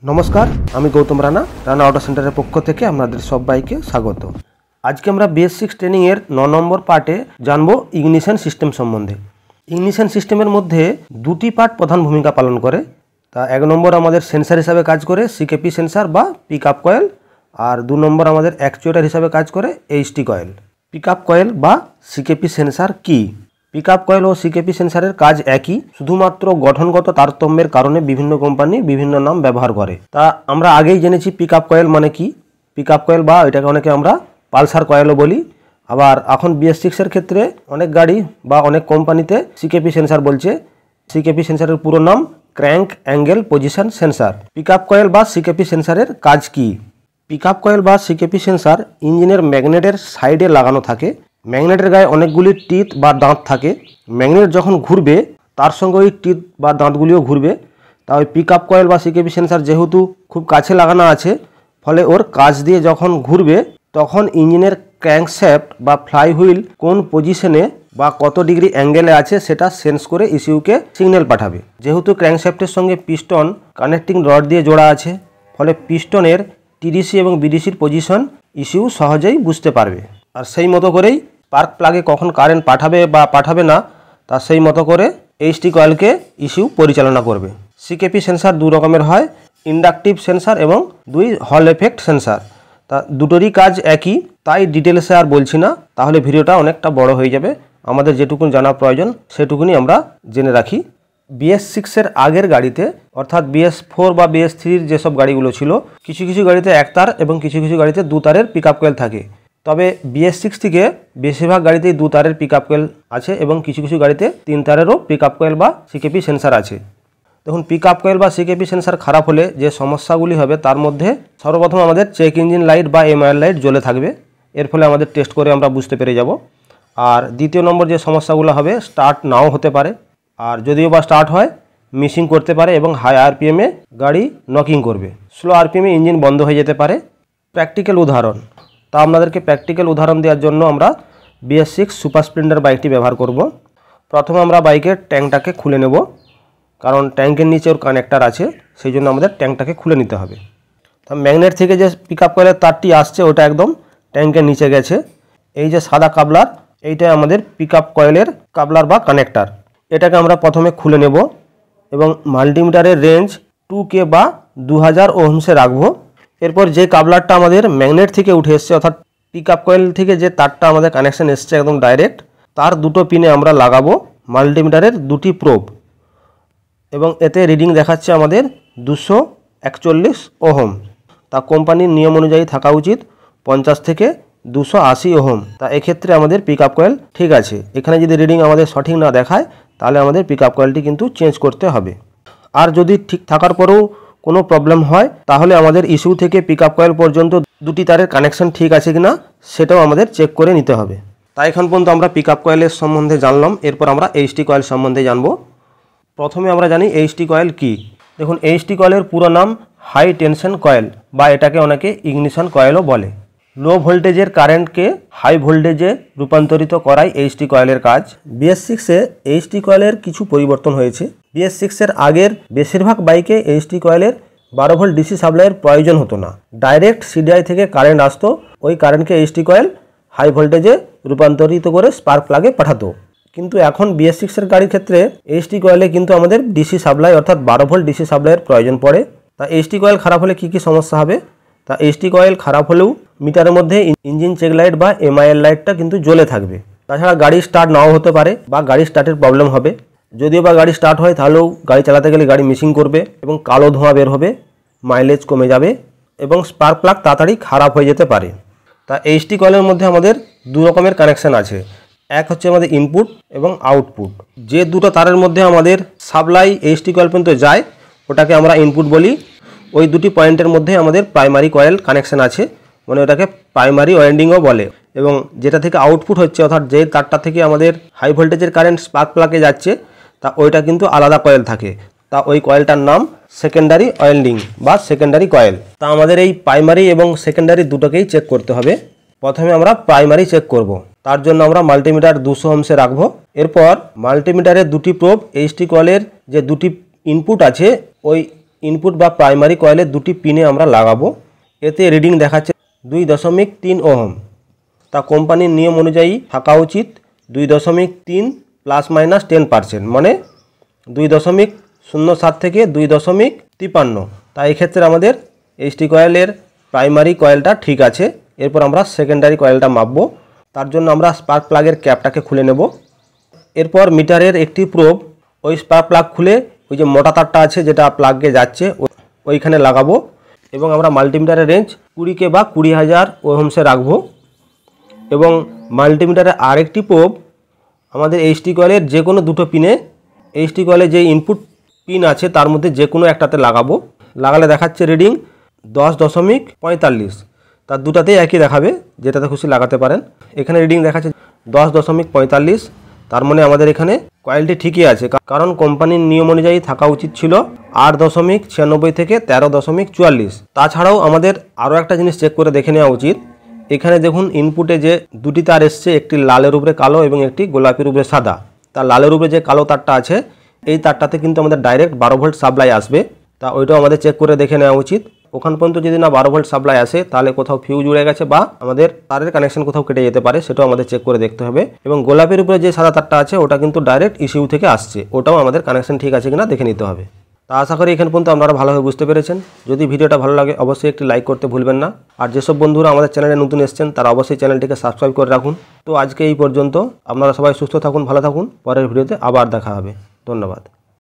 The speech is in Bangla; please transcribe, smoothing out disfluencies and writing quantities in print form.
नमस्कार আমি গৌতম রানা রানা অটো সেন্টারের পক্ষ থেকে আপনাদের সবাইকে স্বাগত। আজকে আমরা BS6 ট্রেনিং এর 9 নম্বর পার্টে জানবো ইগনিশন সিস্টেম সম্বন্ধে। ইগনিশন সিস্টেমের মধ্যে দুটি পার্ট প্রধান ভূমিকা পালন করে। তা এক নম্বর আমাদের সেন্সর হিসাবে কাজ করে সিকেপি সেন্সর বা পিকআপ কয়েল, আর 2 নম্বর আমাদের অ্যাকচুয়েটর হিসাবে কাজ করে এইচটি কয়েল। পিকআপ কয়েল বা সিকেপি সেন্সর কি? পিকআপ কয়েল ও সিকেপি সেন্সরের কাজ একই, শুধুমাত্র গঠনগত তারতম্যের কারণে বিভিন্ন কোম্পানি বিভিন্ন নাম ব্যবহার করে। তা আমরা আগেই জেনেছি পিকআপ কয়েল মানে কি। পিকআপ কয়েল বা এটাকে অনেকে আমরা পালসার কয়েলও বলি। আবার এখন BS6 এর ক্ষেত্রে অনেক গাড়ি বা অনেক কোম্পানিতে সিকেপি সেন্সর বলছে। সিকেপি সেন্সরের পুরো নাম crank angle position sensor. Pickup coil বা সিকেপি সেন্সরের কাজ কি? পিকআপ কয়েল বা সিকেপি সেন্সর ইঞ্জিনের ম্যাগনেটের সাইডে লাগানো থাকে। ম্যাগনেটের গায়ে অনেকগুলি টিথ বা দাঁত থাকে। ম্যাগনেট যখন ঘুরবে তার সঙ্গে ওই টিথ বা দাঁতগুলিও ঘুরবে। তা ওই পিকআপ কয়েল বা সিকেপি সেন্সর যেহেতু খুব কাছে লাগানো আছে, ফলে ওর কাছ দিয়ে যখন ঘুরবে তখন ইঞ্জিনের ক্র্যাঙ্কশ্যাফট বা ফ্লাই হুইল কোন পজিশনে বা কত ডিগ্রি অ্যাঙ্গেলে আছে সেটা সেন্স করে ইসিউকে সিগন্যাল পাঠাবে। যেহেতু ক্র্যাঙ্কশ্যাফটের সঙ্গে পিস্টন কানেক্টিং রড দিয়ে জোড়া আছে, ফলে পিস্টনের TDC এবং BDCর পজিশন ইসিউ সহজেই বুঝতে পারবে। আর সেই মতো করেই স্পার্ক প্লাগে কখন কারেন্ট পাঠাবে বা পাঠাবে না তা সেই মতো করে এইচটি কয়েলকে ইসিউ পরিচালনা করবে। সিকেপি সেন্সর দু রকমের হয়, ইন্ডাকটিভ সেন্সর এবং হল এফেক্ট সেন্সর। তা দুটোরই কাজ একই, তাই ডিটেলসে আর বলছি না, তাহলে ভিডিওটা অনেকটা বড় হয়ে যাবে। আমাদের যেটুকুন জানা প্রয়োজন সেটুকুনি আমরা জেনে রাখি। BS6 এর আগের গাড়িতে অর্থাৎ BS4 বা BS3 যেসব গাড়িগুলো ছিল, কিছু কিছু গাড়িতে এক তার এবং কিছু কিছু গাড়িতে 2 তারের পিকআপ কয়েল থাকে। তবে BS6 থেকে বেশিরভাগ গাড়িতেই 2 তারের পিকআপ কয়েল আছে এবং কিছু কিছু গাড়িতে 3 তারেরও পিকআপ কয়েল বা সিকেপি সেন্সর আছে। দেখুন, পিকআপ কয়েল বা সিকেপি সেন্সর খারাপ হলে যে সমস্যাগুলি হবে তার মধ্যে সর্বপ্রথম আমাদের চেক ইঞ্জিন লাইট বা MIR লাইট জ্বলে থাকবে। এর ফলে আমাদের টেস্ট করে আমরা বুঝতে পেরে যাব। আর দ্বিতীয় নম্বর যে সমস্যাগুলো হবে, স্টার্ট নাও হতে পারে, আর যদিও বা স্টার্ট হয় মিসিং করতে পারে এবং হাই RPM-এ গাড়ি নকিং করবে। স্লো RPM-এ ইঞ্জিন বন্ধ হয়ে যেতে পারে। প্র্যাকটিক্যাল উদাহরণ, তা আপনাদেরকে প্র্যাকটিক্যাল উদাহরণ দেওয়ার জন্য আমরা BS6 সুপার স্প্লেন্ডার বাইকটি ব্যবহার করব। প্রথমে আমরা বাইকের ট্যাঙ্কটাকে খুলে নেব, কারণ ট্যাঙ্কের নিচে ওর কানেক্টার আছে, সেই জন্য আমাদের ট্যাঙ্কটাকে খুলে নিতে হবে। তা ম্যাগনেট থেকে যে পিকআপ কয়েলের তারটি আসছে ওটা একদম ট্যাঙ্কের নিচে গেছে। এই যে সাদা কাবলার, এইটাই আমাদের পিকআপ কয়েলের কাবলার বা কানেক্টার। এটাকে আমরা প্রথমে খুলে নেব এবং মাল্টিমিটারের রেঞ্জ 2K বা 2000 ওহমসে রাখবো। এরপর যে কাবলারটা আমাদের ম্যাগনেট থেকে উঠে এসছে, অর্থাৎ পিকআপ কয়েল থেকে যে তারটা আমাদের কানেকশন এসছে একদম ডাইরেক্ট, তার দুটো পিনে আমরা লাগাবো মাল্টিমিটারের দুটি প্রোব এবং এতে রিডিং দেখাচ্ছে আমাদের 241 ওহম। তা কোম্পানির নিয়ম অনুযায়ী থাকা উচিত 50 থেকে 280 ওহম। তা এক্ষেত্রে আমাদের পিকআপ কয়েল ঠিক আছে। এখানে যদি রিডিং আমাদের সঠিক না দেখায় তাহলে আমাদের পিকআপ কয়েলটি কিন্তু চেঞ্জ করতে হবে। আর যদি ঠিক থাকার পরেও কোনো প্রবলেম হয় তাহলে আমাদের ইস্যু থেকে পিকআপ কয়েল পর্যন্ত দুটি তারের কানেকশন ঠিক আছে কিনা সেটাও আমাদের চেক করে নিতে হবে। তাই এখন পর্যন্ত আমরা পিকআপ কয়েলের সম্বন্ধে জানলাম। এরপর আমরা এইচটি কয়েল সম্বন্ধে জানবো। প্রথমে আমরা জানি এইচটি কয়েল কি। দেখুন, এইচটি কয়েলের পুরো নাম হাই টেনশন কয়েল বা এটাকে অনেকে ইগনিশন কয়েলও বলে। লো ভোল্টেজের কারেন্টকে হাই ভোল্টেজে রূপান্তরিত করাই এইচটি কয়েলের কাজ। BS6-এ এইচটি কয়েলের কিছু পরিবর্তন হয়েছে। BS6-এর আগের বেশিরভাগ বাইকে এইচটি কয়েলের 12 ভোল্ট DC সাপ্লাইয়ের প্রয়োজন হতো না। ডাইরেক্ট CDI থেকে কারেন্ট আসতো, ওই কারেন্টকে এইচটি কয়েল হাই ভোল্টেজে রূপান্তরিত করে স্পার্ক প্লাগে পাঠাতো। কিন্তু এখন BS6-এর গাড়ির ক্ষেত্রে এইচটি কয়েলে কিন্তু আমাদের DC সাপ্লাই অর্থাৎ 12 ভোল্ট DC সাপ্লাইয়ের প্রয়োজন পড়ে। তা এইচটি কয়েল খারাপ হলে কী সমস্যা হবে? তা এইচটি কয়েল খারাপ হলেও মিটারের মধ্যে ইঞ্জিন চেক লাইট বা MIR লাইটটা কিন্তু জ্বলে থাকবে। তাছাড়া গাড়ি স্টার্ট নাও হতে পারে বা গাড়ি স্টার্টের প্রবলেম হবে। যদিও বা গাড়ি স্টার্ট হয় তাহলেও গাড়ি চালাতে গেলে গাড়ি মিসিং করবে এবং কালো ধোঁয়া বের হবে, মাইলেজ কমে যাবে এবং স্পার্ক প্লাগ তাড়াতাড়ি খারাপ হয়ে যেতে পারে। তা এইচটি কয়েলের মধ্যে আমাদের দু রকমের কানেকশান আছে। এক হচ্ছে আমাদের ইনপুট এবং আউটপুট। যে দুটো তারের মধ্যে আমাদের সাপ্লাই এইচটি কয়েল পর্যন্ত যায় ওটাকে আমরা ইনপুট বলি। ওই দুটি পয়েন্টের মধ্যে আমাদের প্রাইমারি কয়েল কানেকশান আছে, মানে ওটাকে প্রাইমারি ওয়াইন্ডিংও বলে। এবং যেটা থেকে আউটপুট হচ্ছে, অর্থাৎ যে তারটা থেকে আমাদের হাই ভোল্টেজের কারেন্ট স্পার্ক প্লাগে যাচ্ছে, তা ওইটা কিন্তু আলাদা কয়েল থাকে। তা ওই কয়েলটার নাম সেকেন্ডারি ওয়াইন্ডিং বা সেকেন্ডারি কয়েল। তা আমাদের এই প্রাইমারি এবং সেকেন্ডারি দুটোকেই চেক করতে হবে। প্রথমে আমরা প্রাইমারি চেক করব। তার জন্য আমরা মাল্টিমিটার 200 ওহমসে রাখবো। এরপর মাল্টিমিটারের দুটি প্রোব এইচটি কয়েলের যে দুটি ইনপুট আছে ওই ইনপুট বা প্রাইমারি কয়েলের দুটি পিনে আমরা লাগাবো। এতে রিডিং দেখাচ্ছে 2.3 ওহম। তা কোম্পানির নিয়ম অনুযায়ী থাকা উচিত 2.3 ±10%, মানে 2.07 থেকে 2.53। তাই এক্ষেত্রে আমাদের এইচটি কয়েলের প্রাইমারি কয়েলটা ঠিক আছে। এরপর আমরা সেকেন্ডারি কয়েলটা মাপবো। তার জন্য আমরা স্পার্ক প্লাগের ক্যাপটাকে খুলে নেব। এরপর মিটারের একটি প্রোব ওই স্পার্ক প্লাগ খুলে ওই যে মোটা তারটা আছে যেটা প্লাগে যাচ্ছে ওইখানে লাগাবো এবং আমরা মাল্টিমিটারের রেঞ্জ 20K বা 20,000 ওহমসে রাখবো। এবং মাল্টিমিটারের আরেকটি প্রোব আমাদের এইচটি কয়েলের যে কোনো দুটো পিনে, এইচটি কয়েলের যে ইনপুট পিন আছে তার মধ্যে যে কোনো একটাতে লাগাবো। লাগালে দেখাচ্ছে রিডিং 10.45। তার দুটাতেই একই দেখাবে, যেটাতে খুশি লাগাতে পারেন। এখানে রিডিং দেখাচ্ছে 10.45। তার মানে আমাদের এখানে কয়েলটি ঠিকই আছে, কারণ কোম্পানির নিয়ম অনুযায়ী থাকা উচিত ছিল 8.96 থেকে 13.44। তাছাড়াও আমাদের আরও একটা জিনিস চেক করে দেখে নেওয়া উচিত। এখানে দেখুন ইনপুটে যে দুটি তার এসছে, একটি লালের উপরে কালো এবং একটি গোলাপির উপরে সাদা। তার লালের উপরে যে কালো তারটা আছে এই তারটাতে কিন্তু আমাদের ডাইরেক্ট 12 ভোল্ট সাপ্লাই আসবে। তা ওইটাও আমাদের চেক করে দেখে নেওয়া উচিত। ওখান পর্যন্ত যদি না 12 ভোল্ট সাপ্লাই আসে তাহলে কোথাও ফিউজ উড়ে গেছে বা আমাদের তারের কানেকশন কোথাও কেটে যেতে পারে, সেটাও আমাদের চেক করে দেখতে হবে। এবং গোলাপের উপরে যে সাদা তারটা আছে ওটা কিন্তু ডাইরেক্ট ইসিইউ থেকে আসছে, ওটাও আমাদের কানেকশন ঠিক আছে কিনা দেখে নিতে হবে। তা আশা করি এখান পর্যন্ত আপনারা ভালোভাবে বুঝতে পেরেছেন। যদি ভিডিওটা ভালো লাগে অবশ্যই একটি লাইক করতে ভুলবেন না। আর যেসব বন্ধুরা আমাদের চ্যানেলে নতুন এসেছেন তারা অবশ্যই চ্যানেলটিকে সাবস্ক্রাইব করে রাখুন। তো আজকে এই পর্যন্ত। আপনারা সবাই সুস্থ থাকুন, ভালো থাকুন। পরের ভিডিওতে আবার দেখা হবে। ধন্যবাদ।